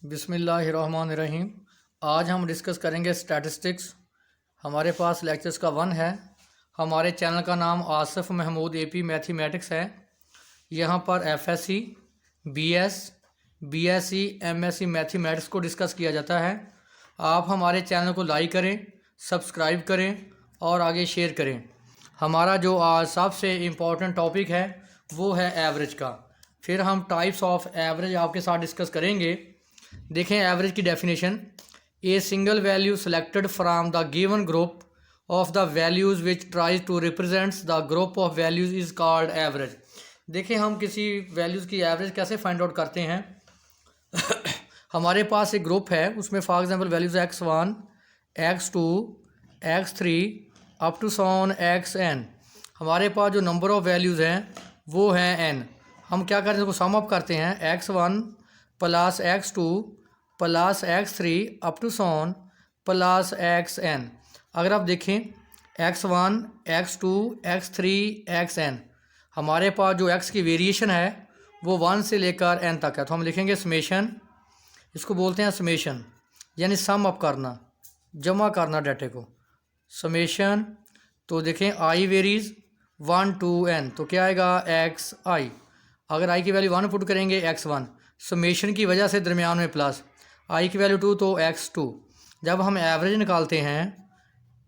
बिस्मिल्लाहिर्रहमानिर्रहीम। आज हम डिस्कस करेंगे स्टैटिस्टिक्स। हमारे पास लेक्चर्स का 1 है। हमारे चैनल का नाम आसिफ महमूद एपी मैथमेटिक्स है। यहाँ पर FSc, BS, BSc, MSc mathematics को डिस्कस किया जाता है। आप हमारे चैनल को लाइक करें, सब्सक्राइब करें और आगे शेयर करें। हमारा जो आज सबसे इम्पोर्टेंट टॉपिक है वो है एवरेज का। फिर हम टाइप्स ऑफ एवरेज आपके साथ डिस्कस करेंगे। देखें एवरेज की definition, a single value selected from the given group of the values which tries to represents the group of values is called average. देखें हम किसी वैल्यूज़ की एवरेज कैसे फाइंड आउट करते हैं। हमारे पास एक ग्रुप है, उसमें for example values x1, x2, x3 up to so on xn। हमारे पास जो नंबर ऑफ़ वैल्यूज़ हैं वो हैं n। हम क्या करते हैं, उसको सम अप करते हैं, x1 plus x2 plus x3 up to so on plus xn। अगर आप देखें x1, x2, x3, xn, हमारे पास जो x की वेरिएशन है वो 1 से लेकर n तक है। तो हम लिखेंगे समेशन, इसको बोलते हैं समेशन, यानी सम अप करना, जमा करना डाटे को, समेशन। तो देखें i वेरीज 1 to n, तो क्या आएगा xi। अगर i की वैल्यू 1 पुट करेंगे x1, समेशन की वजह से दरमियान में प्लस, i की वैल्यू 2 तो x2। जब हम एवरेज निकालते हैं,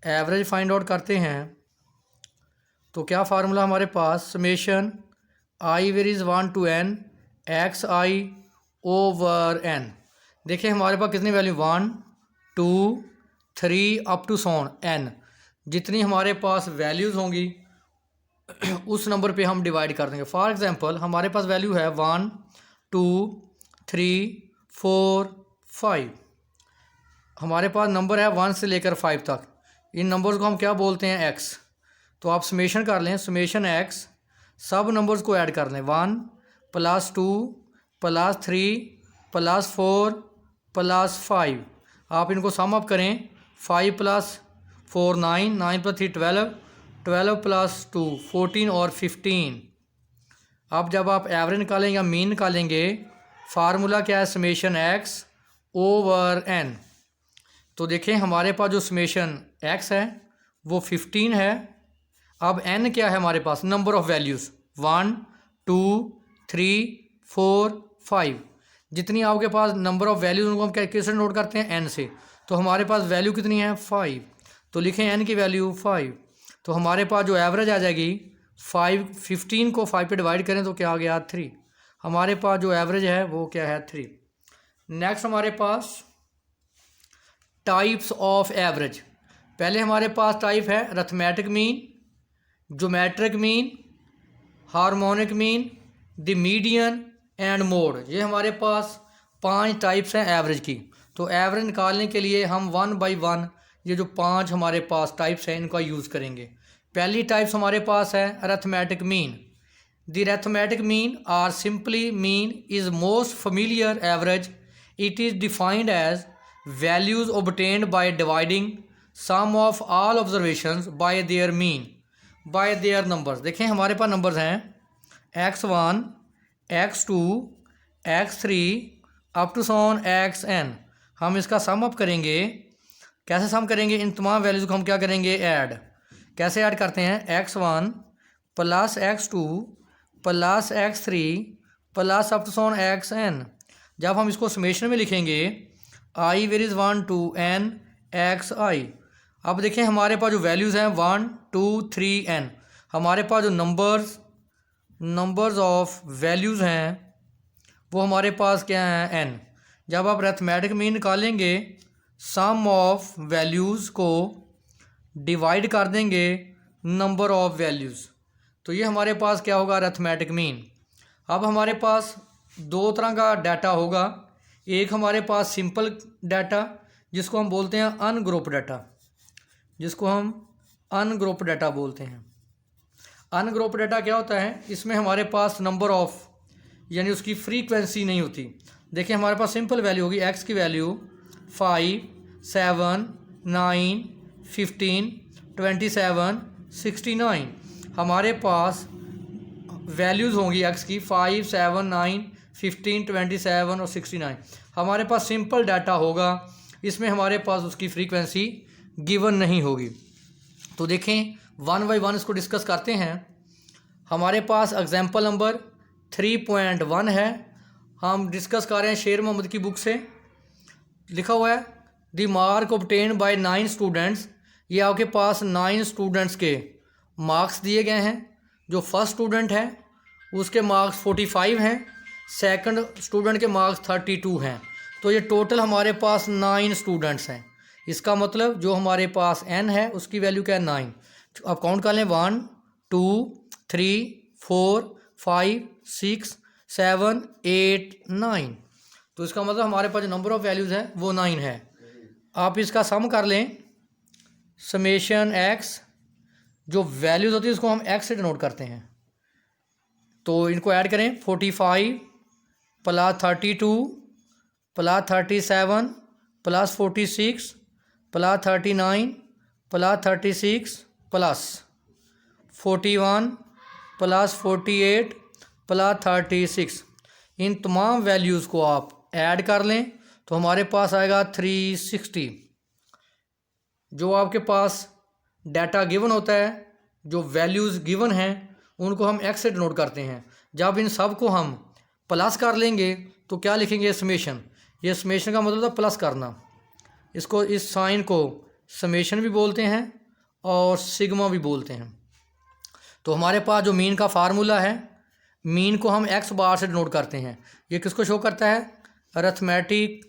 एवरेज फाइंड आउट करते हैं, तो क्या फार्मूला हमारे पास, summation i varies 1 to n xi over n। देखिए हमारे पास कितनी value, 1, 2, 3 up to so on n। जितनी हमारे पास वैल्यूज़ होंगी उस नंबर पे हम डिवाइड कर देंगे। फॉर एग्जांपल हमारे पास वैल्यू है 1, 2, 3, 4, 5। हमारे पास नंबर है 1 से लेकर 5 तक। इन नंबर्स को हम क्या बोलते हैं, x। तो आप समेशन कर लें, समेशन x, सब नंबर्स को ऐड कर लें, 1 प्लस 2 प्लस 3 प्लस 4 प्लस 5। आप इनको सम अप करें, 5 प्लस 4 9, 9 प्लस 3 12, 12 प्लस 2 14 और 15। अब जब आप एवरेज निकालेंगे या मीन निकालेंगे, फार्मूला क्या है, समेशन x ओवर n। तो देखें हमारे पास जो समेशन x है वो 15 है। अब n क्या है हमारे पास, नंबर ऑफ़ वैल्यूज़ 1, 2, 3, 4, 5। जितनी आपके पास नंबर ऑफ़ वैल्यूज़ उनको हम कैसे नोट करते हैं, n से। तो हमारे पास वैल्यू कितनी है, 5। तो लिखें n की वैल्यू 5। तो हमारे पास जो एवरेज आ जाएगी 15 को 5 पे डिवाइड करें तो क्या आ गया, 3। हमारे पास जो एवरेज है वो क्या है, 3। नेक्स्ट हमारे पास टाइप्स ऑफ एवरेज। पहले हमारे पास टाइप है arithmetic mean, geometric mean, harmonic mean, the median and mode. ये हमारे पास 5 टाइप्स हैं एवरेज की। तो एवरेज निकालने के लिए हम 1 बाई 1 ये जो 5 हमारे पास टाइप्स हैं इनका यूज़ करेंगे। पहली टाइप्स हमारे पास है arithmetic mean. The arithmetic mean or simply mean is most familiar average. It is defined as values obtained by dividing sum of all observations by their mean by their numbers। देखें हमारे पास numbers हैं x1, x2, x3 up to so on xn। हम इसका sum up करेंगे। कैसे सम करेंगे, इन तमाम values को हम क्या करेंगे, ऐड। कैसे ऐड करते हैं, x1 plus x2 plus x3 plus up to so on xn। जब हम इसको समेशन में लिखेंगे, i varies 1 to n xi। अब देखें हमारे पास जो वैल्यूज़ हैं 1, 2, 3 n। हमारे पास जो नंबर्स ऑफ वैल्यूज़ हैं वो हमारे पास क्या हैं, n। जब आप अरिथमेटिक मीन निकालेंगे, सम ऑफ वैल्यूज़ को डिवाइड कर देंगे नंबर ऑफ वैल्यूज़, तो ये हमारे पास क्या होगा, अरिथमेटिक मीन। अब हमारे पास 2 तरह का डाटा होगा। एक हमारे पास सिंपल डाटा जिसको हम बोलते हैं अनग्रुप डाटा, जिसको हम अनग्रुप डाटा बोलते हैं। अनग्रुप डाटा क्या होता है, इसमें हमारे पास नंबर ऑफ यानी उसकी फ्रीक्वेंसी नहीं होती। देखिए हमारे पास सिंपल वैल्यू होगी, x की वैल्यू 5, 7, 9, 15, 27, 69। हमारे पास वैल्यूज़ होंगी x की 5, 7, 9, 15, 27 और 69। हमारे पास सिंपल डाटा होगा, इसमें हमारे पास उसकी फ्रीक्वेंसी गिवन नहीं होगी। तो देखें वन बाई वन इसको डिस्कस करते हैं। हमारे पास एग्जाम्पल नंबर 3.1 है, हम डिस्कस कर रहे हैं शेर मोहम्मद की बुक से। लिखा हुआ है the mark obtain bye 9 students. ये आपके पास 9 स्टूडेंट्स के मार्क्स दिए गए हैं। जो फर्स्ट स्टूडेंट है उसके मार्क्स 45 हैं, सेकंड स्टूडेंट के मार्क्स 32 हैं। तो ये टोटल हमारे पास 9 स्टूडेंट्स हैं। इसका मतलब जो हमारे पास n है उसकी वैल्यू क्या है 9। अब काउंट कर लें 1 2 3 4 5 6 7 8 9। तो इसका मतलब हमारे पास जो नंबर ऑफ़ वैल्यूज़ है वो 9 है। आप इसका सम कर लें, समेशन x, जो वैल्यूज़ होती है उसको हम x से डिनोट करते हैं। तो इनको ऐड करें 45 plus 32 plus 37 plus 46 plus 39 plus 36 plus 41 plus 48 plus 36। इन तमाम वैल्यूज़ को आप ऐड कर लें तो हमारे पास आएगा 360। जो आपके पास डाटा गिवन होता है, जो वैल्यूज़ गिवन हैं उनको हम x से डिनोट करते हैं। जब इन सब को हम प्लस कर लेंगे तो क्या लिखेंगे, समेशन। ये समेशन का मतलब था प्लस करना। इसको, इस साइन को समेशन भी बोलते हैं और सिग्मा भी बोलते हैं। तो हमारे पास जो मीन का फार्मूला है, मीन को हम x बार से डिनोट करते हैं। ये किसको शो करता है, अरिथमेटिक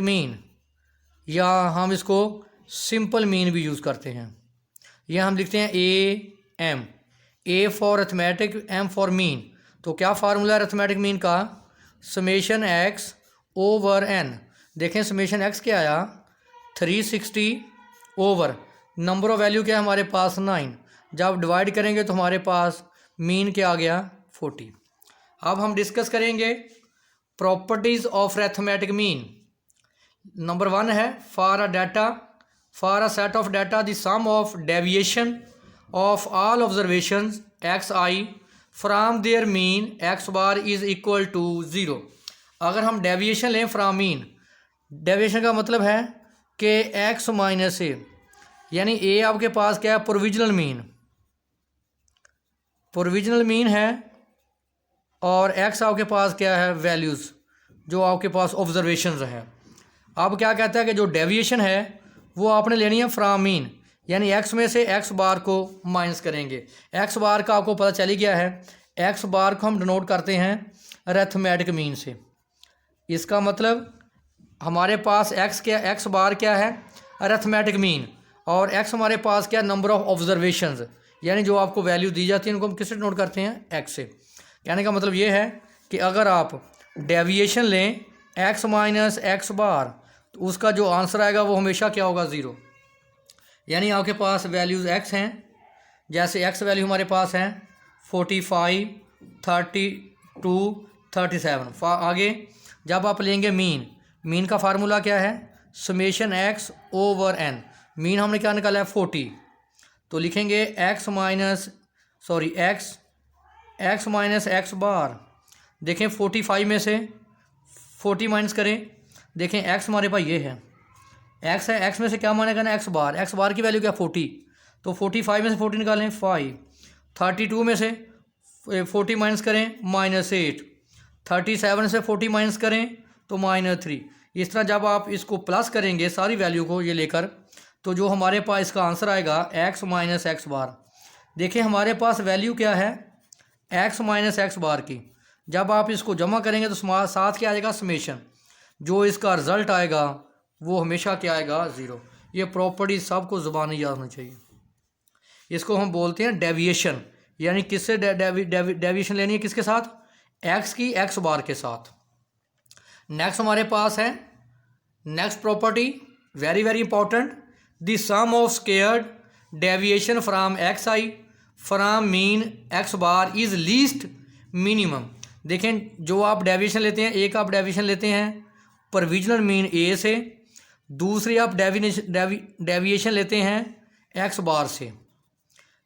मीन, या हम इसको सिंपल मीन भी यूज़ करते हैं। यह हम लिखते हैं AM, A for arithmetic, M for mean. तो क्या फार्मूला है अरिथमेटिक मीन का, समेशन x ओवर n। देखें समेशन x क्या आया 360 ओवर नंबर ऑफ़ वैल्यू क्या है हमारे पास 9। जब डिवाइड करेंगे तो हमारे पास मीन क्या आ गया 40। अब हम डिस्कस करेंगे properties of arithmetic mean. Number 1 है for a set of data the sum of deviation of all observations xi from their mean x bar is equal to 0। अगर हम डेविएशन लें फ्राम मीन, डेविएशन का मतलब है कि x minus ए, यानी a आपके पास क्या है, प्रोविजनल मीन है, और x आपके पास क्या है, वैल्यूज़ जो आपके पास ऑब्जर्वेशंस है। अब क्या कहता है कि जो डेविएशन है वो आपने लेनी है फ्राम मीन, यानी x में से x बार को माइनस करेंगे। x बार का आपको पता चल ही गया है, x बार को हम डिनोट करते हैं अरिथमेटिक मीन से। इसका मतलब हमारे पास x बार क्या है, अरिथमेटिक मीन, और x हमारे पास क्या, नंबर ऑफ ऑब्जर्वेशंस, यानी जो आपको वैल्यू दी जाती है उनको हम किससे डिनोट करते हैं, x से। कहने का मतलब ये है कि अगर आप डेविएशन लें x माइनस x बार, तो उसका जो आंसर आएगा वो हमेशा क्या होगा, 0। यानी आपके पास वैल्यूज़ x हैं, जैसे x वैल्यू हमारे पास हैं 45 32 37। आगे जब आप लेंगे मीन का फार्मूला क्या है, summation x over n। Mean हमने क्या निकाला है 40, तो लिखेंगे x माइनस x बार। देखें 45 में से 40 माइनस करें, देखें x हमारे पास ये है, x है, x में से क्या माने करना, x बार की वैल्यू क्या 40, तो 45 में से 40 निकालें 5। 32 में से 40 माइनस करें -8। 37 से 40 माइनस करें तो -3। इस तरह जब आप इसको प्लस करेंगे सारी वैल्यू को ये लेकर, तो जो हमारे पास इसका आंसर आएगा x माइनस x बार। देखिए हमारे पास वैल्यू क्या है, x माइनस x बार की। जब आप इसको जमा करेंगे तो साथ क्या आएगा, समेशन। जो इसका रिज़ल्ट आएगा वो हमेशा क्या आएगा, 0। ये प्रॉपर्टी सबको ज़ुबानी याद होनी चाहिए। इसको हम बोलते हैं डेविएशन, यानी किससे डेविएशन लेनी है, किसके साथ, x की x बार के साथ। नेक्स्ट हमारे पास है next property, very very important, the sum of squared deviation from xi from mean x bar is least minimum. देखें जो आप डेविएशन लेते हैं, एक आप डेविएशन लेते हैं प्रोविजनल मीन a से, दूसरी आप डेविएशन लेते हैं x बार से।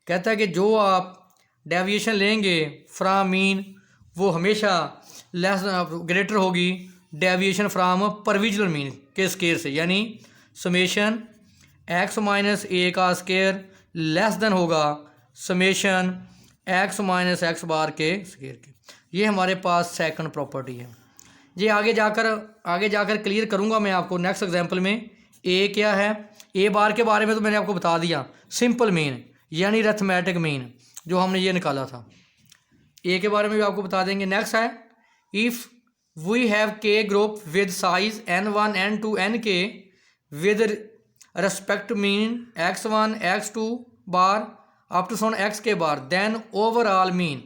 कहता है कि जो आप डेविएशन लेंगे फ्राम मीन वो हमेशा लेस ग्रेटर होगी डेविएशन फ्राम प्रोविजनल मीन के स्केयर से, यानी समेशन एक्स माइनस ए का स्केयर लेस देन होगा समेशन एक्स माइनस एक्स बार के स्केयर के। ये हमारे पास सेकंड प्रॉपर्टी है। ये आगे जाकर क्लियर करूँगा मैं आपको नेक्स्ट एग्जांपल में। ए क्या है, ए बार के बारे में तो मैंने आपको बता दिया, सिंपल मीन यानी अरिथमेटिक मीन जो हमने ये निकाला था। ए के बारे में भी आपको बता देंगे। नेक्स्ट है, if we have k group with size n1 n2 nk with respect mean x1 x2 bar up to so on x k bar, then overall mean.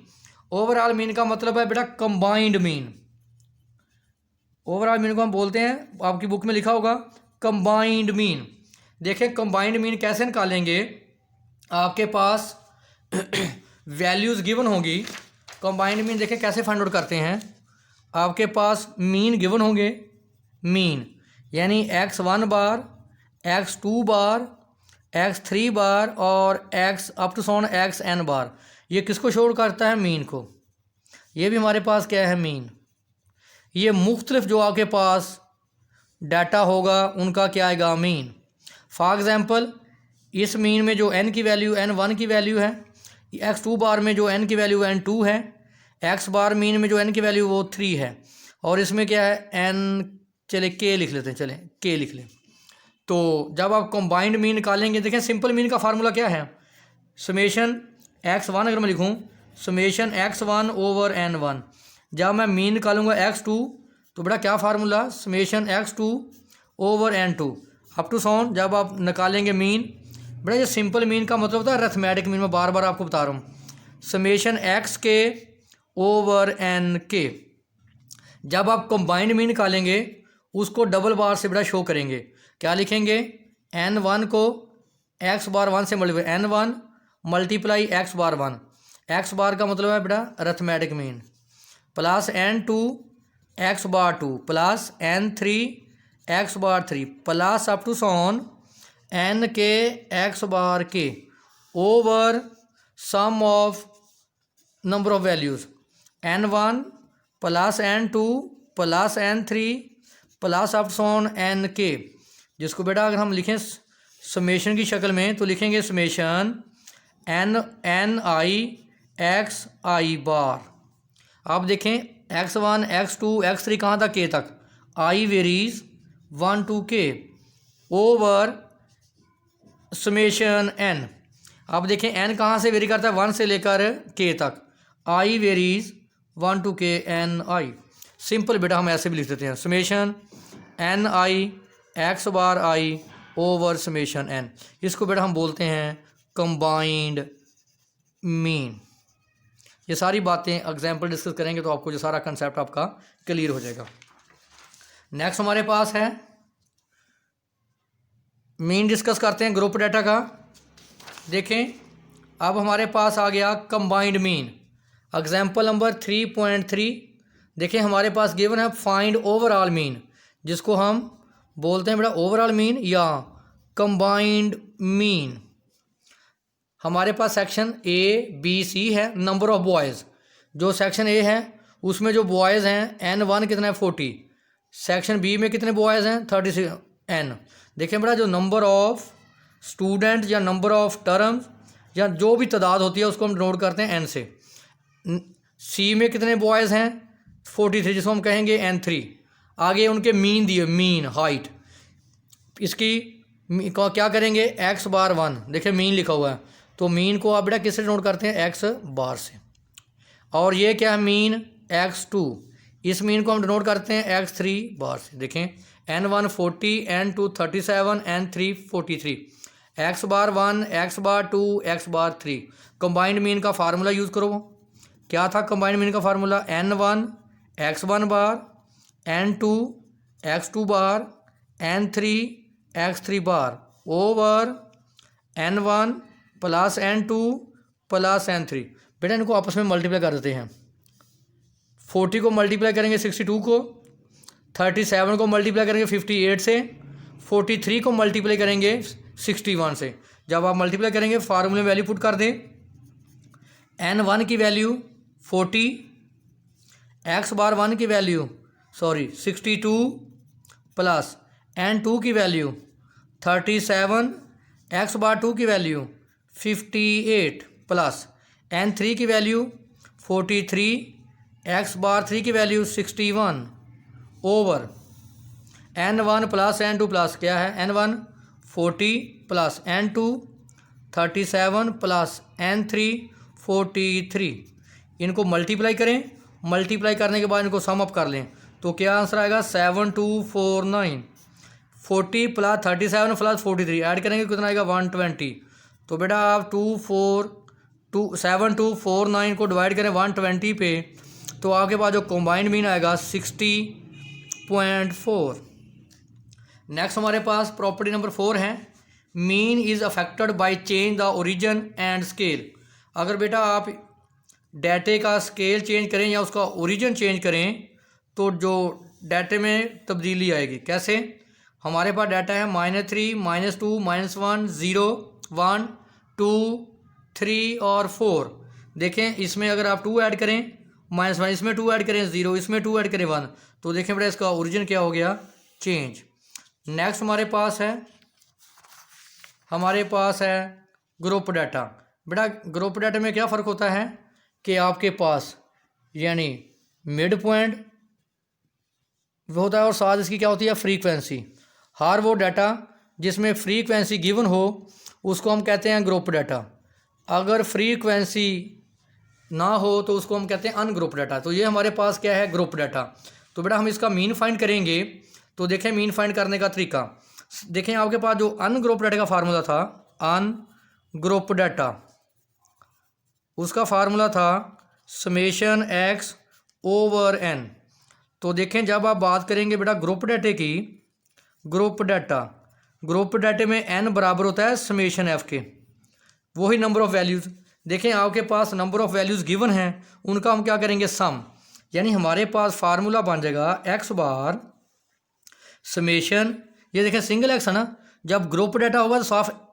Overall mean का मतलब है बेटा कंबाइंड मीन। ओवरऑल मीन को हम बोलते हैं, आपकी book में लिखा होगा कंबाइंड मीन। देखें कंबाइंड मीन कैसे निकालेंगे, आपके पास वैल्यूज़ गिवन होगी। कंबाइंड मीन देखें कैसे फाइंड आउट करते हैं। आपके पास मीन गिवन होंगे, मीन यानी x1 bar, x2 bar, x3 bar और x up to so on xn bar. ये किसको शो करता है, मीन को। ये भी हमारे पास क्या है, मीन। ये मुख्तलिफ जो आपके पास डाटा होगा उनका क्या आएगा, मीन। फॉर एग्ज़ाम्पल इस मीन में जो n की वैल्यू n1 की वैल्यू है, x2 बार में जो n की वैल्यू n2 है, x बार मीन में जो n की वैल्यू वो 3 है, और इसमें क्या है n, चले k लिख लेते हैं, चले k लिख लें। तो जब आप कंबाइंड मीन निकालेंगे, देखें सिंपल मीन का फार्मूला क्या है, समेशन x1 अगर मैं लिखूं समेशन x1 ओवर n1। जब मैं मीन निकालूंगा x2 तो बेटा क्या formula, summation x2 over n2 up to so on. जब आप निकालेंगे मीन, बेटा ये सिंपल मीन का मतलब होता है अरिथमेटिक मीन। मैं बार बार आपको बता रहा हूँ, समेशन एक्स के ओवर एन के। जब आप कंबाइंड मीन निकालेंगे उसको डबल बार से बेटा शो करेंगे। क्या लिखेंगे, n1 को x बार 1 से multiply, n1 multiply x bar 1। x bar का मतलब है बेटा arithmetic mean, plus n2 x bar 2 plus n3 x bar 3 plus up to so on n के x बार के over sum of number of values n1 plus n2 plus n3 plus up so on n के, जिसको बेटा अगर हम लिखें summation की शक्ल में तो लिखेंगे summation n i x i बार। आप देखें x1 x2 x3 कहाँ तक, k तक, i varies 1 to k over summation n। आप देखें n कहाँ से वेरी करता है, 1 से लेकर k तक, i varies 1 to k n i। Simple बेटा हम ऐसे भी लिख देते हैं, summation n i x bar i over summation n। इसको बेटा हम बोलते हैं कंबाइंड मीन। ये सारी बातें एग्जाम्पल डिस्कस करेंगे तो आपको जो सारा कंसेप्ट आपका क्लियर हो जाएगा। नेक्स्ट हमारे पास है मीन डिस्कस करते हैं ग्रुप डाटा का। देखें अब हमारे पास आ गया कंबाइंड मीन। एग्जाम्पल नंबर 3.3 देखें हमारे पास गिवन है फाइंड ओवरऑल मीन, जिसको हम बोलते हैं बेटा ओवरऑल मीन या कंबाइंड मीन। हमारे पास सेक्शन A B C है, नंबर ऑफ बॉयज़। जो सेक्शन A है उसमें जो बॉयज़ हैं n1 कितना है 40, सेक्शन B में कितने बॉयज़ हैं 36 n। देखें बेटा जो नंबर ऑफ स्टूडेंट या नंबर ऑफ टर्म्स या जो भी तादाद होती है उसको हम नोट करते हैं n से। C में कितने बॉयज़ हैं 43, जिसको हम कहेंगे n3। आगे उनके मीन दिए, मीन हाइट, इसकी क्या करेंगे x बार 1। देखिए मीन लिखा हुआ है तो मीन को आप बेटा किससे नोट करते हैं x बार से। और ये क्या है मीन x2, इस मीन को हम नोट करते हैं x3 बार से। देखें n1 40 n2 37 n3 43, x bar 1 x bar 2 x bar 3। Combined mean का फार्मूला यूज़ करो। क्या था कंबाइंड मीन का formula, n1 x1 bar, n2 x2 bar, n3 x3 bar over n1 plus n2 plus n3। बेटा इनको आपस में multiply कर देते हैं। 40 को मल्टीप्लाई करेंगे 62 को, 37 को मल्टीप्लाई करेंगे 58 से, 43 को मल्टीप्लाई करेंगे 61 से। जब आप मल्टीप्लाई करेंगे फार्मूले में वैल्यू पुट कर दें, n1 की वैल्यू 40, x बार 1 की वैल्यू 62 प्लस n2 की वैल्यू 37, x बार 2 की वैल्यू 58 प्लस n3 की वैल्यू 43, x बार 3 की value 61 over n1 plus n2 plus क्या है n1 40 plus n2 37 plus n3 43। इनको मल्टीप्लाई करें, मल्टीप्लाई करने के बाद इनको सम अप कर लें तो क्या आंसर आएगा 7249। 40 प्लस 37 प्लस 43 ऐड करेंगे कितना आएगा 120। तो बेटा आप 7249 को डिवाइड करें 120 पे तो आपके पास जो कॉम्बाइंड मीन आएगा 60.4। नेक्स्ट हमारे पास प्रॉपर्टी नंबर 4 है, mean is affected by change the origin and scale. अगर बेटा आप डाटे का स्केल चेंज करें या उसका ओरिजिन चेंज करें तो जो डाटे में तब्दीली आएगी। कैसे? हमारे पास डाटा है -3, -2, -1, 0, 1, 2, 3 और 4। देखें इसमें अगर आप 2 ऐड करें -1, इसमें 2 ऐड करें 0, इसमें 2 ऐड करें 1, तो देखें बेटा इसका ओरिजिन क्या हो गया, चेंज। नेक्स्ट हमारे पास है ग्रुप डाटा। बेटा ग्रुप डाटा में क्या फ़र्क होता है कि आपके पास यानी मिड पॉइंट होता है और साथ इसकी क्या होती है फ्रीक्वेंसी। हर वो डाटा जिसमें फ्रीक्वेंसी गिवन हो उसको हम कहते हैं ग्रुप डाटा। अगर फ्रीक्वेंसी ना हो तो उसको हम कहते हैं अनग्रुप डाटा। तो ये हमारे पास क्या है, ग्रुप डाटा। तो बेटा हम इसका मीन फाइंड करेंगे। तो देखें मीन फाइंड करने का तरीका, देखें आपके पास जो अनग्रुप डाटा का फार्मूला था, अनग्रुप डाटा उसका फार्मूला था समेशन x ओवर n। तो देखें जब आप बात करेंगे बेटा ग्रुप डाटे की, ग्रुप डाटे में n बराबर होता है समेशन f के, वही नंबर ऑफ़ वैल्यूज़। देखें आपके पास नंबर ऑफ़ वैल्यूज़ गिवन हैं, उनका हम क्या करेंगे सम, यानी हमारे पास फार्मूला बन जाएगा x बार समेशन, ये देखें सिंगल x है ना, जब ग्रुप डाटा होगा तो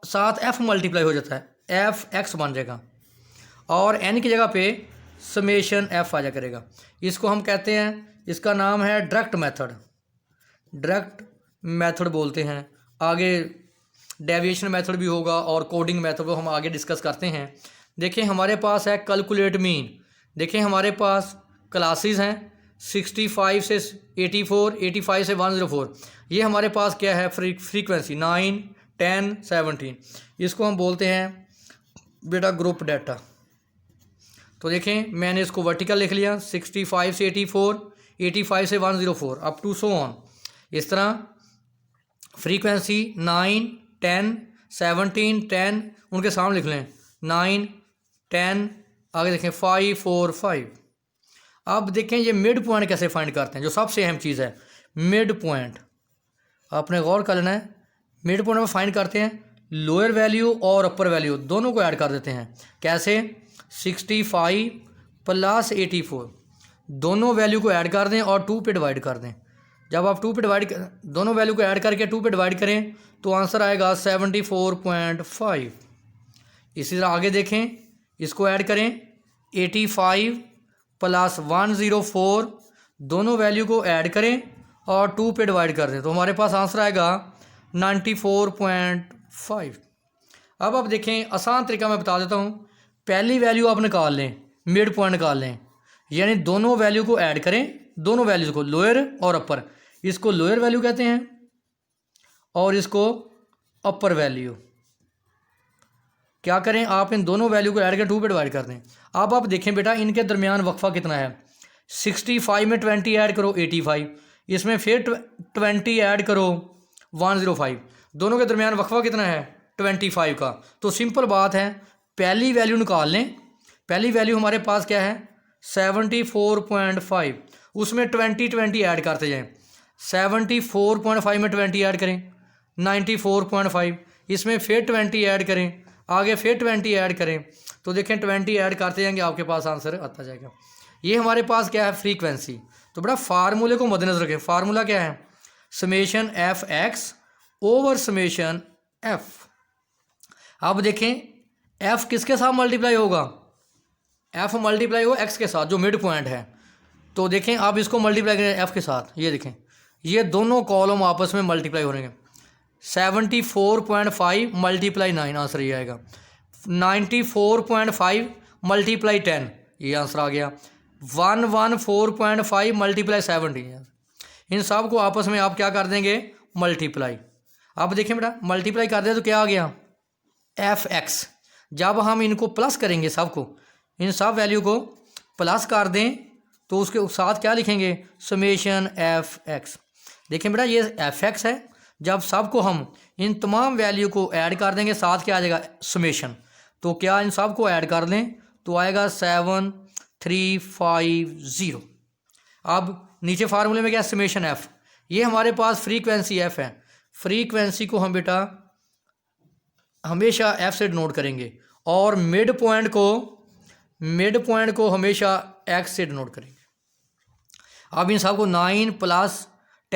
साथ f मल्टीप्लाई हो जाता है, f x बन जाएगा और n की जगह पे समेशन f आ जा करेगा। इसको हम कहते हैं, इसका नाम है डायरेक्ट मेथड बोलते हैं। आगे डेविएशन मेथड भी होगा और कोडिंग मेथड को हम आगे डिस्कस करते हैं। देखें हमारे पास है कैलकुलेट मीन। देखें हमारे पास क्लासेस हैं 65 से 84, 85 से 104। ये हमारे पास क्या है फ्रीक्वेंसी 9, 10, 17। इसको हम बोलते हैं बेटा ग्रुप डाटा। तो देखें मैंने इसको वर्टिकल लिख लिया 65 से 84, 85 से 104 अप टू सो ऑन। इस तरह फ्रीक्वेंसी 9, 10, 17, 10 उनके सामने लिख लें 9, 10, आगे देखें 5, 4, 5। अब देखें ये मिड पॉइंट कैसे फाइंड करते हैं, जो सबसे अहम चीज़ है मिड पॉइंट। आपने गौर कर लेना है, मिड पॉइंट में फाइंड करते हैं लोअर वैल्यू और अपर वैल्यू दोनों को ऐड कर देते हैं। कैसे? 65 प्लस 84 दोनों वैल्यू को ऐड कर दें और 2 पे डिवाइड कर दें। जब आप 2 पे दोनों वैल्यू को ऐड करके 2 पे डिवाइड करें तो आंसर आएगा 74.5। इसी तरह आगे देखें, इसको ऐड करें 85 प्लस 104 दोनों वैल्यू को ऐड करें और 2 पे डिवाइड कर दें तो हमारे पास आंसर आएगा 94.5। अब आप देखें आसान तरीका मैं बता देता हूँ। पहली वैल्यू आप निकाल लें, मिड पॉइंट निकाल लें, यानी दोनों वैल्यू को ऐड करें, दोनों वैल्यूज़ को लोअर और अपर। इसको लोअर वैल्यू कहते हैं और इसको अपर वैल्यू। क्या करें, आप इन दोनों वैल्यू को ऐड कर 2 पे डिवाइड कर दें। अब आप देखें बेटा इनके दरमियान वक्फा कितना है। 65 में 20 ऐड करो 85, इसमें फिर 20 ऐड करो 105, दोनों के दरमियान वक्फा कितना है 25 का। तो सिंपल बात है, पहली वैल्यू निकाल लें। पहली वैल्यू हमारे पास क्या है 74.5, उसमें 20 ऐड करते जाएं। 74.5 में 20 ऐड करें 94.5, इसमें फिर 20 ऐड करें, आगे फिर 20 ऐड करें तो देखें 20 ऐड करते जाएंगे आपके पास आंसर आता जाएगा। ये हमारे पास क्या है फ्रीक्वेंसी। तो बड़ा फार्मूले को मद्देनजर रखें। फार्मूला क्या है summation f x over summation F. अब देखें एफ किसके साथ मल्टीप्लाई होगा, एफ मल्टीप्लाई होगा एक्स के साथ जो मिड पॉइंट है। तो देखें आप इसको मल्टीप्लाई करें एफ के साथ, ये देखें ये दोनों कॉलम आपस में मल्टीप्लाई हो रहे हैं। 74.5 मल्टीप्लाई 9 आंसर ये आएगा। 94.5 मल्टीप्लाई 10 ये आंसर आ गया। 114.5 मल्टीप्लाई 70। इन सब को आपस में आप क्या कर देंगे, मल्टीप्लाई। अब देखें बेटा मल्टीप्लाई कर दे तो क्या आ गया, एफ एक्स। जब हम इनको प्लस करेंगे, सबको इन सब वैल्यू को प्लस कर दें तो उसके साथ क्या लिखेंगे, समेशन एफ एक्स। देखें बेटा ये एफ एक्स है, जब सबको हम इन तमाम वैल्यू को ऐड कर देंगे साथ क्या आ जाएगा, समेशन। तो क्या इन सब को ऐड कर लें तो आएगा 7350। अब नीचे फार्मूले में क्या, समेशन एफ। ये हमारे पास फ्रीक्वेंसी एफ है। फ्रीक्वेंसी को हम बेटा हमेशा एफ से डिनोट करेंगे और मिड पॉइंट को हमेशा एक्स से डिनोट करेंगे। अब इन सबको 9 + 10 +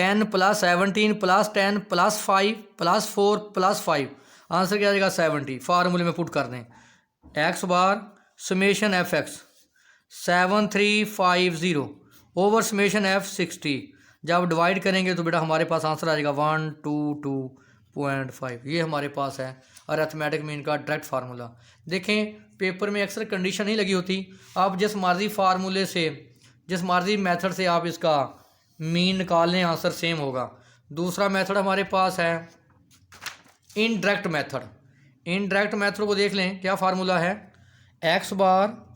17 + 10 + 5 + 4 + 5 आंसर क्या आ जाएगा 70। फार्मूले में पुट कर दें x bar summation f x 7350 over summation f 60। जब डिवाइड करेंगे तो बेटा हमारे पास आंसर आ जाएगा 122.5। ये हमारे पास है अरिथमेटिक मीन का डायरेक्ट फार्मूला। देखें पेपर में अक्सर कंडीशन नहीं लगी होती, आप जिस मर्जी फार्मूले से, जिस मर्जी मेथड से आप इसका मीन निकाल लें आंसर सेम होगा। दूसरा मेथड हमारे पास है इनडायरेक्ट मेथड। इनडायरेक्ट मेथड को देख लें, क्या फार्मूला है, x bar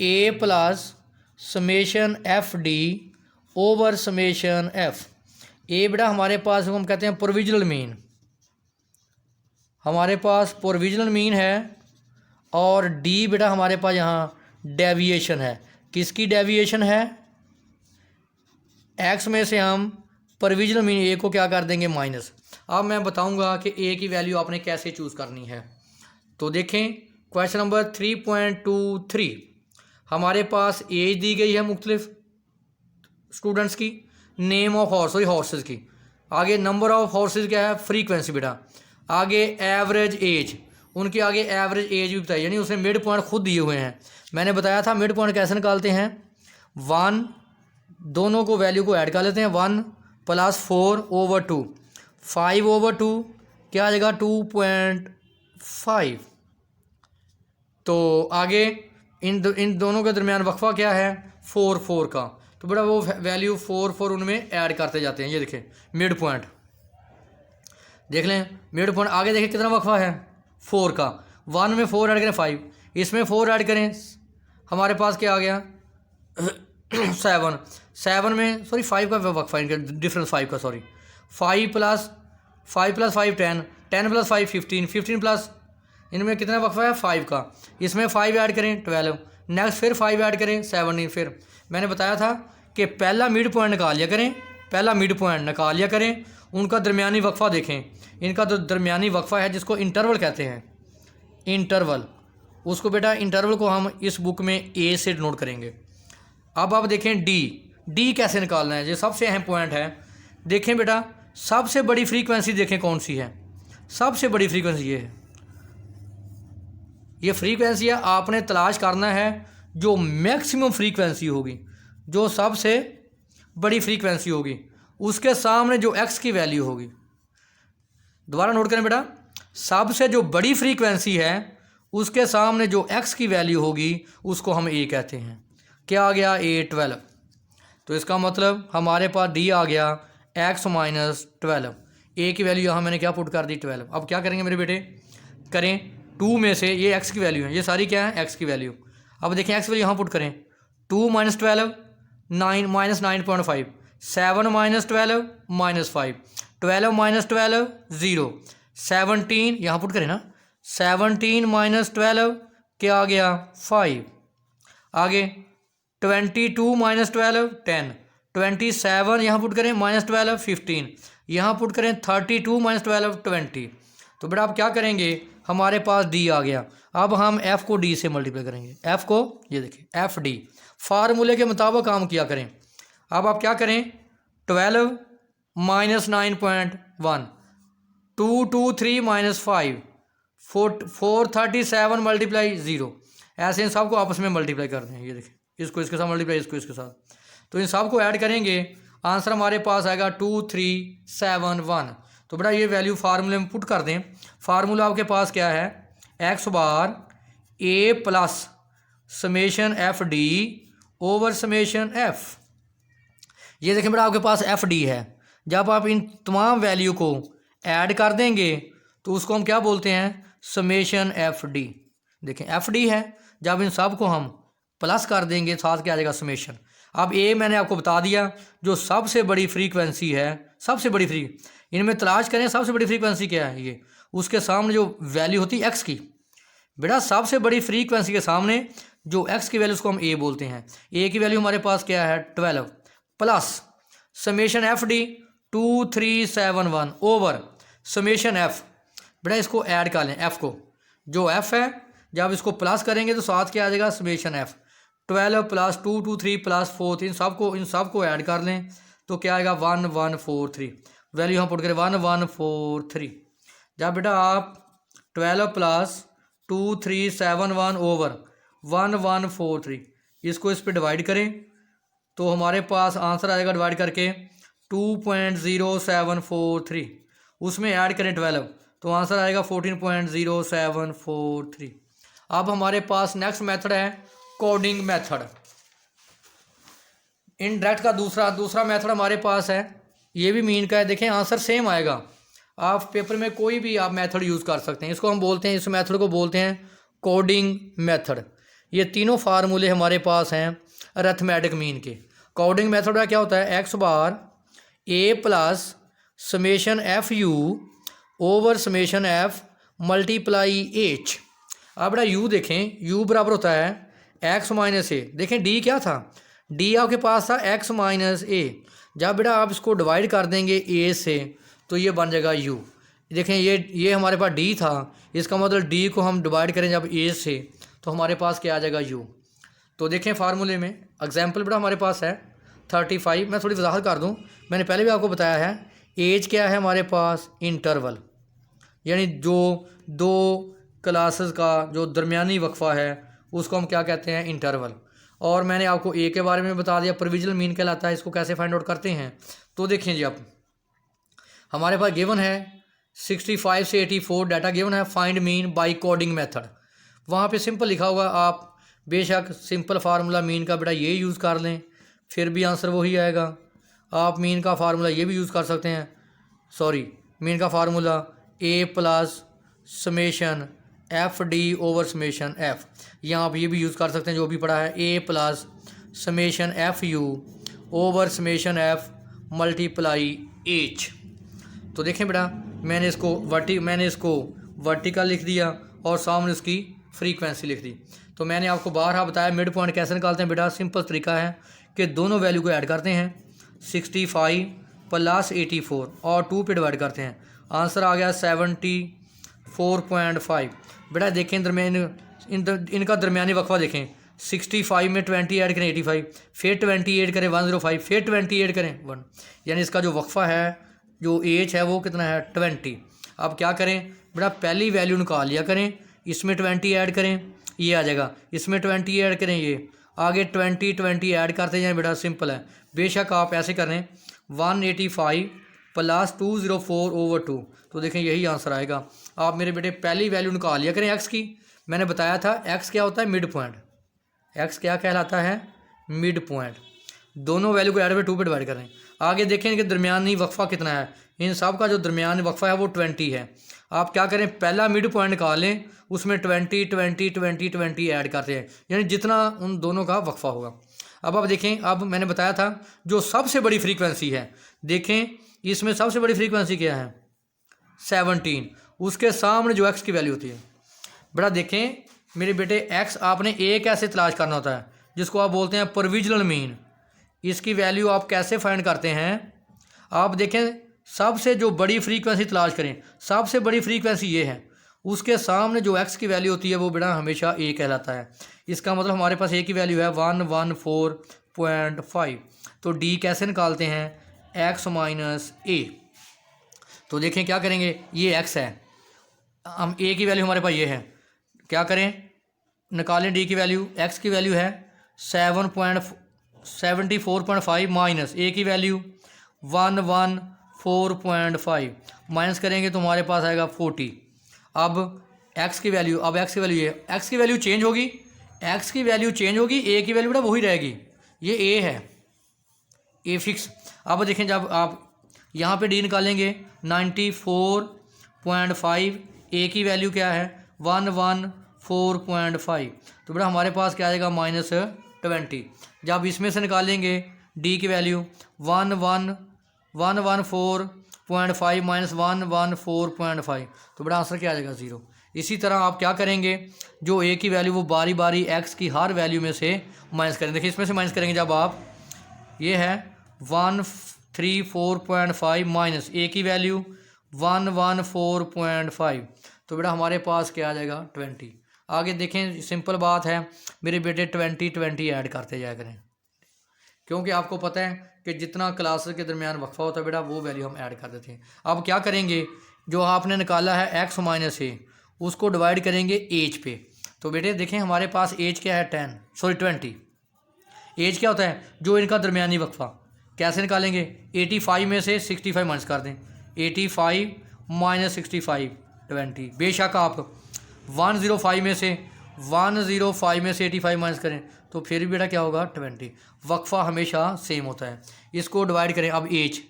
a plus summation f d over summation f. ए बेटा हमारे पास हम कहते हैं प्रोविजनल मीन, हमारे पास प्रोविजनल मीन है, और डी बेटा हमारे पास यहाँ डेविएशन है। किसकी डेविएशन है, एक्स में से हम प्रोविजनल मीन ए को क्या कर देंगे, माइनस। अब मैं बताऊंगा कि ए की वैल्यू आपने कैसे चूज़ करनी है। तो देखें क्वेश्चन नंबर 3.23 हमारे पास एज दी गई है मुख्तलिफ स्टूडेंट्स की, नेम ऑफ हॉर्सेस की, आगे नंबर ऑफ हॉर्सेस क्या है, फ्रीक्वेंसी बेटा, आगे एवरेज एज, उनकी आगे एवरेज एज भी बताई, यानी उसने मिड पॉइंट खुद दिए हुए हैं। मैंने बताया था मिड पॉइंट कैसे निकालते हैं, 1 दोनों को वैल्यू को ऐड कर लेते हैं, 1 + 4/2 5/2 क्या आ जाएगा 2.5। तो आगे इन दोनों के दरमियान वक्फा क्या है 4 का, तो बेटा वो वैल्यू 4 उनमें ऐड करते जाते हैं। ये देखें मिड पॉइंट देख लें, मिड पॉइंट आगे देखें कितना वक्फा है 4 का, 1 में 4 ऐड करें 5, इसमें 4 ऐड करें हमारे पास क्या आ गया 7 में 5 का वक्फा, इनका डिफरेंस 5 का 5 + 5 + 5 10 10 + 5 15 15 प्लस इनमें कितना वक्फा है 5 का, इसमें 5 ऐड करें 12, नेक्स्ट फिर 5 ऐड करें 17। फिर मैंने बताया था कि पहला मिड पॉइंट निकाल लिया करें, पहला मिड पॉइंट निकाल लिया करें, उनका दरमियानी वक्फा देखें, इनका जो दरमियानी वक्फा है जिसको इंटरवल कहते हैं, इंटरवल, उसको बेटा इंटरवल को हम इस बुक में ए से नोट करेंगे। अब आप देखें डी कैसे निकालना है, ये सबसे अहम पॉइंट है। देखें बेटा सबसे बड़ी फ्रीक्वेंसी देखें कौन सी है, सबसे बड़ी फ्रीक्वेंसी ये है, ये फ्रीक्वेंसी है, आपने तलाश करना है जो मैक्सिमम फ्रीक्वेंसी होगी, जो सबसे बड़ी फ्रीक्वेंसी होगी, उसके सामने जो एक्स की वैल्यू होगी। दोबारा नोट करें बेटा, सबसे जो बड़ी फ्रीक्वेंसी है उसके सामने जो एक्स की वैल्यू होगी उसको हम ए कहते हैं। क्या आ गया A12, तो इसका मतलब हमारे पास डी आ गया x - 12। ए की वैल्यू यहाँ मैंने क्या पुट कर दी 12। अब क्या करेंगे मेरे बेटे, करें 2 में से ये x की वैल्यू है, ये सारी क्या है x की वैल्यू। अब देखें x वैल्यू यहाँ पुट करें, 2 - 12 9 -9.5 7 - 12 -5 12 - 12 0 17 यहाँ पुट करें ना, 17 - 12 क्या आ गया 5। आगे 22 - 12 10 27 यहाँ पुट करें -12 15 यहाँ पुट करें 32 - 12 20। तो बेटा आप क्या करेंगे, हमारे पास डी आ गया। अब हम एफ़ को डी से मल्टीप्लाई करेंगे, एफ़ को ये देखिए एफ डी फार्मूले के मुताबिक काम किया करें। अब आप क्या करें 12 - 9.1 223 - 5 437 × 0 ऐसे इन सबको आपस में मल्टीप्लाई कर दें। ये देखिए इसको इसके साथ मल्टीप्लाई, इसको इसके साथ तो इन सब को ऐड करेंगे, आंसर हमारे पास आएगा 2371। तो बेटा ये वैल्यू फार्मूले में पुट कर दें। फार्मूला आपके पास क्या है, x bar a plus summation f d over summation f. ये देखें बेटा आपके पास एफ डी है। जब आप इन तमाम वैल्यू को ऐड कर देंगे तो उसको हम क्या बोलते हैं, समेशन एफ डी। देखें एफ डी है, जब इन सब को हम प्लस कर देंगे साथ क्या आ जाएगा, समेशन। अब ए मैंने आपको बता दिया जो सबसे बड़ी फ्रीक्वेंसी है, सबसे बड़ी इनमें तलाश करें सबसे बड़ी फ्रीक्वेंसी क्या है, ये उसके सामने जो वैल्यू होती है एक्स की। बेटा सबसे बड़ी फ्रीक्वेंसी के सामने जो एक्स की वैल्यू उसको हम ए बोलते हैं। ए की वैल्यू हमारे पास क्या है 12 plus summation f D 2371 over summation F. बेटा इसको ऐड कर लें, एफ को, जो एफ है जब इसको प्लस करेंगे तो साथ क्या आ जाएगा, समेशन एफ। 12 प्लस 223 प्लस 4, इन सब को ऐड कर लें तो क्या आएगा 1143। वैल्यू हम पुट करें 1143। जब बेटा आप 12 प्लस 2371 ओवर 1143 इसको इस पर डिवाइड करें तो हमारे पास आंसर आएगा डिवाइड करके 2.0743। उसमें ऐड करें 12 तो आंसर आएगा 14.0743। अब हमारे पास नेक्स्ट मेथड है कोडिंग मेथड। इनडायरेक्ट का दूसरा मेथड हमारे पास है, ये भी मीन का है। देखें आंसर सेम आएगा, आप पेपर में कोई भी आप मेथड यूज़ कर सकते हैं। इसको हम बोलते हैं, इस मेथड को बोलते हैं कोडिंग मेथड। ये तीनों फार्मूले हमारे पास हैं अरिथमेटिक मीन के। कोडिंग मेथड का क्या होता है, x bar a plus summation f u over summation f multiply h. अब बेटा यू देखें, यू बराबर होता है एक्स माइनस ए। देखें डी क्या था, डी आपके पास था एक्स माइनस ए। जब बेटा आप इसको डिवाइड कर देंगे ए से तो ये बन जाएगा यू। देखें ये हमारे पास डी था, इसका मतलब डी को हम डिवाइड करें जब ए से तो हमारे पास क्या आ जाएगा यू। तो देखें फार्मूले में एग्जाम्पल बेटा हमारे पास है 35। मैं थोड़ी वजाहत कर दूं, मैंने पहले भी आपको बताया है एज क्या है हमारे पास, इंटरवल, यानी जो दो क्लासेस का जो दरमियानी वक्फा है उसको हम क्या कहते हैं, इंटरवल। और मैंने आपको ए के बारे में बता दिया, प्रोविजनल मीन कहलाता है। इसको कैसे फाइंड आउट करते हैं, तो देखिए जी, आप हमारे पास गिवन है 65 से 84 डाटा गिवन है, find mean by coding method. वहाँ पे सिंपल लिखा हुआ, आप बेशक सिंपल फार्मूला मीन का बेटा ये यूज़ कर लें फिर भी आंसर वही आएगा। आप मीन का फार्मूला ये भी यूज़ कर सकते हैं, मीन का formula a plus summation f d over summation f. यहाँ आप ये भी यूज़ कर सकते हैं जो भी पढ़ा है, a plus summation f u over summation f multiply h. तो देखें बेटा मैंने इसको वर्टिकल लिख दिया और सामने उसकी फ्रीक्वेंसी लिख दी। तो मैंने आपको बारहा बताया मिड पॉइंट कैसे निकालते हैं। बेटा सिंपल तरीका है कि दोनों वैल्यू को ऐड करते हैं, 65 प्लस 84 और 2 पे डिवाइड करते हैं, आंसर आ गया 74.5। बेटा देखें दरमियान इनका दरमियानी वक्फा देखें, 65 में 20 ऐड करें 85, फिर 20 ऐड करें 105, फिर 20 ऐड करें 1, यानी इसका जो वक्फा है, जो एज है वो कितना है 20। अब क्या करें बेटा, पहली वैल्यू निकाल लिया करें, इसमें 20 ऐड करें ये आ जाएगा, इसमें 20 ऐड करें ये, आगे 20 ऐड करते जाएं। बेटा सिंपल है, बेशक आप ऐसे करें 185 प्लस 204 ओवर 2, तो देखें यही आंसर आएगा। आप मेरे बेटे पहली वैल्यू निकाल लिया करें एक्स की। मैंने बताया था एक्स क्या होता है, मिड पॉइंट। एक्स क्या कहलाता है, मिड पॉइंट। दोनों वैल्यू को ऐड पे 2 पे डिवाइड करें। आगे देखें कि दरमियानी वक्फा कितना है, इन सब का जो दरमियानी वक्फा है वो 20 है। आप क्या करें, पहला मिड पॉइंट निकाल लें, उसमें 20 ऐड करते हैं, यानी जितना उन दोनों का वक्फा होगा। अब आप देखें, अब मैंने बताया था जो सबसे बड़ी फ्रीक्वेंसी है, देखें इसमें सबसे बड़ी फ्रीक्वेंसी क्या है 17, उसके सामने जो एक्स की वैल्यू होती है। बेटा देखें मेरे बेटे एक्स आपने ए कैसे तलाश करना होता है, जिसको आप बोलते हैं प्रोविजनल मीन। इसकी वैल्यू आप कैसे फाइंड करते हैं, आप देखें सबसे जो बड़ी फ्रीक्वेंसी तलाश करें, सबसे बड़ी फ्रीक्वेंसी ये है, उसके सामने जो एक्स की वैल्यू होती है वो बेटा हमेशा ए कहलाता है। इसका मतलब हमारे पास ए की वैल्यू है 114.5। तो डी कैसे निकालते हैं, एक्स माइनस ए। तो देखें क्या करेंगे, ये एक्स है, हम ए की वैल्यू हमारे पास ये है, क्या करें निकालें डी की वैल्यू। एक्स की वैल्यू है 74.5 माइनस ए की वैल्यू 114.5 माइनस करेंगे तो हमारे पास आएगा 40। अब एक्स की वैल्यू, अब एक्स की वैल्यू ये, एक्स की वैल्यू चेंज होगी, एक्स की वैल्यू चेंज होगी, ए की वैल्यू बेटा वही रहेगी, ये ए है, ए फिक्स। अब देखें जब आप यहाँ पे डी निकालेंगे 94.5, ए की वैल्यू क्या है 114.5, तो बेटा हमारे पास क्या आ जाएगा -20। जब इसमें से निकालेंगे डी की वैल्यू 114.5 माइनस 114.5, तो बेटा आंसर क्या आ जाएगा 0। इसी तरह आप क्या करेंगे, जो ए की वैल्यू वो बारी बारी एक्स की हर वैल्यू में से माइनस करेंगे। देखिए इसमें से माइनस करेंगे जब आप, ये है 134.5 माइनस ए की वैल्यू 114.5, तो बेटा हमारे पास क्या आ जाएगा 20। आगे देखें, सिंपल बात है मेरे बेटे, 20 ऐड करते जाया करें, क्योंकि आपको पता है कि जितना क्लासेस के दरमियान वक्फा होता है बेटा वो वैल्यू हम ऐड कर देते हैं। अब क्या करेंगे, जो आपने निकाला है x माइनस ए, उसको डिवाइड करेंगे एज पे। तो बेटे देखें हमारे पास एज क्या है 20। एज क्या होता है, जो इनका दरमियानी वक्फा, कैसे निकालेंगे, 85 में से 65 माइनस कर दें, 85 माइनस 65 20। बेशक आप 105 में से 85 माइनस करें तो फिर भी बेटा क्या होगा 20। वक्फा हमेशा सेम होता है। इसको डिवाइड करें, अब एज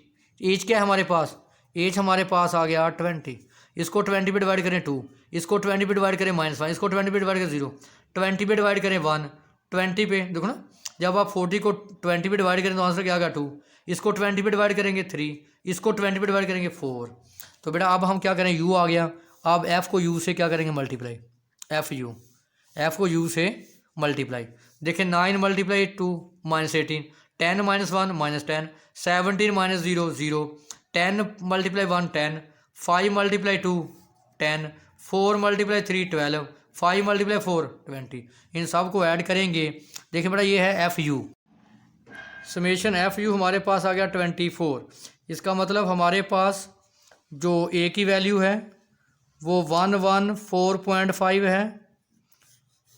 क्या है हमारे पास, एज हमारे पास आ गया 20, इसको 20 पे डिवाइड करें 2, इसको 20 पे डिवाइड करें -1, इसको 20 पे डिवाइड करें 0, 20 पे डिवाइड करें 1, 20 पे देखो ना, जब आप 40 को 20 पे डिवाइड करें तो आंसर क्या आएगा 2, इसको 20 पे डिवाइड करेंगे 3, इसको 20 पे डिवाइड करेंगे 4। तो बेटा अब हम क्या करें, u आ गया, अब f को u से क्या करेंगे मल्टीप्लाई, f को u से मल्टीप्लाई। देखिए 9 multiply 2 -18, 10 minus 1 -10, 17 minus 0 0, 10 multiply 1 10, 5 multiply 2 10, 4 multiply 3 12, 5 multiply 4 20। इन सब को ऐड करेंगे, देखिए बेटा ये है F you, summation f you हमारे पास आ गया 24। इसका मतलब हमारे पास जो ए की वैल्यू है वो 114.5 है,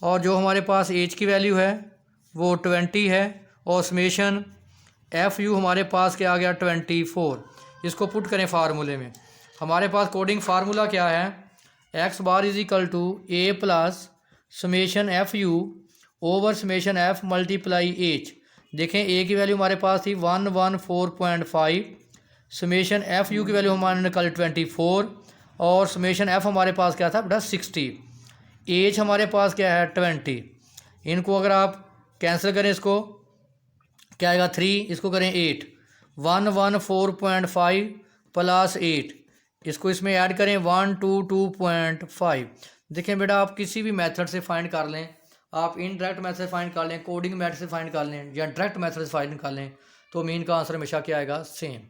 और जो हमारे पास एच की वैल्यू है वो 20 है, और समेशन एफ यू हमारे पास क्या आ गया 24। इसको पुट करें फार्मूले में, हमारे पास कोडिंग फार्मूला क्या है, x bar is equal to a plus summation f u over summation f multiply h. देखें ए की वैल्यू हमारे पास थी 114.5, समेशन एफ यू की वैल्यू हमारे निकाली 24, और समेशन एफ हमारे पास क्या था बेटा 60, एच हमारे पास क्या है 20। इनको अगर आप कैंसिल करें, इसको क्या आएगा 3, इसको करें 8, 114.5 प्लस 8, इसको इसमें ऐड करें 122.5। देखें बेटा आप किसी भी मेथड से फाइंड कर लें, आप इनडायरेक्ट मेथड से फाइंड कर लें, कोडिंग मेथड से फाइंड कर लें, या डायरेक्ट मेथड से फाइंड कर लें, तो मीन का आंसर हमेशा क्या आएगा सेम।